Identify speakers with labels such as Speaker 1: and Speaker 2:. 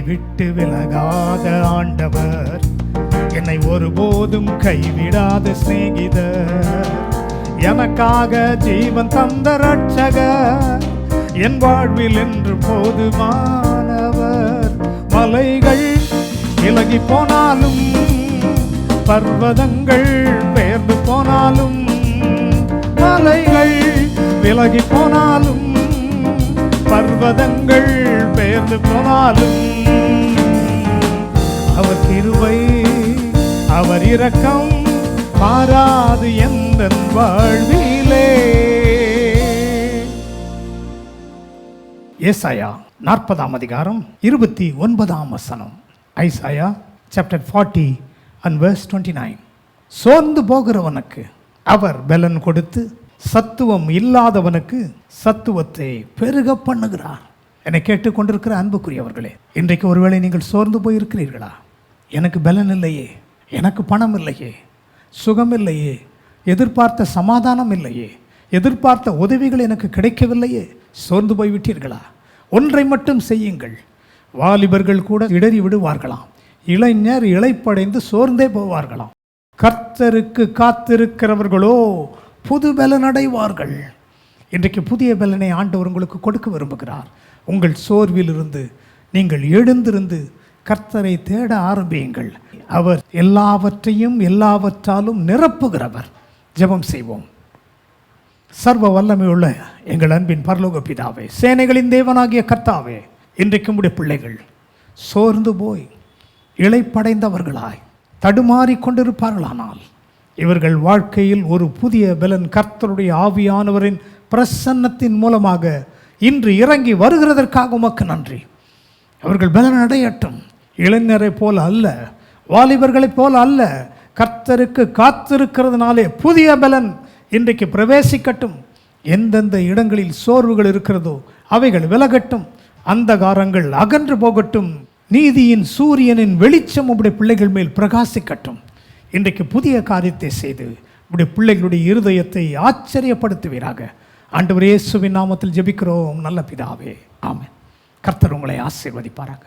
Speaker 1: விட்டு விலகாத ஆண்டவர், என்னை ஒருபோதும் கைவிடாத சிநேகிதர், எனக்காக ஜீவன் தந்த ரட்சகர், என் வாழ்வில் என்று போதுமானவர். மலைகள் விலகி போனாலும், பர்வதங்கள் பெயர்ந்து போனாலும், மலைகள் விலகி போனாலும், பர்வதங்கள் பெயர்ந்து போனாலும், அவர் கிருபை அவர் இரக்கம் மாறாது எந்தன் வாழ்விலே. ஏசாயா 40 அதிகாரம் 29 ஐசாயா chapter 40 and verse 29. சோர்ந்து போகிறவனுக்கு அவர் பலன் கொடுத்து, சத்துவம் இல்லாதவனுக்கு சத்துவத்தை பெருக பண்ணுகிறார். என்னை கேட்டுக்கொண்டிருக்கிற அன்புக்குரியவர்களே, இன்றைக்கு ஒருவேளை நீங்கள் சோர்ந்து போயிருக்கிறீர்களா? எனக்கு பலன் இல்லையே, எனக்கு பணம் இல்லையே, சுகம் இல்லையே, எதிர்பார்த்த சமாதானம் இல்லையே, எதிர்பார்த்த உதவிகள் எனக்கு கிடைக்கவில்லையே, சோர்ந்து போய்விட்டீர்களா? ஒன்றை மட்டும் செய்யுங்கள். வாலிபர்கள் கூட இடறி விடுவார்களாம், இளைஞர் இளைப்படைந்து சோர்ந்தே போவார்களாம். கர்த்தருக்கு காத்திருக்கிறவர்களோ புது பலன் அடைவார்கள். இன்றைக்கு புதிய பலனை ஆண்டவர் உங்களுக்கு கொடுக்க விரும்புகிறார். உங்கள் சோர்விலிருந்து நீங்கள் எழுந்திருந்து கர்த்தரை தேட ஆரம்பியுங்கள். அவர் எல்லாவற்றையும் எல்லாவற்றாலும் நிரப்புகிறவர். ஜெபம் செய்வோம். சர்வ வல்லமையுள்ள எங்கள் அன்பின் பரலோக பிதாவே, சேனைகளின் தேவனாகிய கர்த்தாவே, இன்றைக்கு உம்முடைய பிள்ளைகள் சோர்ந்து போய் இளைப்படைந்தவர்களாய் தடுமாறி கொண்டிருப்பார்களானால், இவர்கள் வாழ்க்கையில் ஒரு புதிய பலன் கர்த்தருடைய ஆவியானவரின் பிரசன்னத்தின் மூலமாக இன்று இறங்கி வருகிறதற்காக உமக்கு நன்றி. அவர்கள் பலன் அடையட்டும். இளைஞரை போல அல்ல, வாலிபர்களைப் போல அல்ல, கர்த்தருக்கு காத்திருக்கிறதுனாலே புதிய பலன் இன்றைக்கு பிரவேசிக்கட்டும். எந்தெந்த இடங்களில் சோர்வுகள் இருக்கிறதோ அவைகள் விலகட்டும், அந்தகாரங்கள் அகன்று போகட்டும். நீதியின் சூரியனின் வெளிச்சம் உடைய பிள்ளைகள் மேல் பிரகாசிக்கட்டும். இன்றைக்கு புதிய காரியத்தை செய்து உடைய பிள்ளைகளுடைய இருதயத்தை ஆச்சரியப்படுத்துவீராக. ஆண்டவர் இயேசுவின் நாமத்தில் ஜெபிக்கிறோம் நல்ல பிதாவே, ஆமென். கர்த்தர் உங்களை ஆசீர்வதிப்பாராக.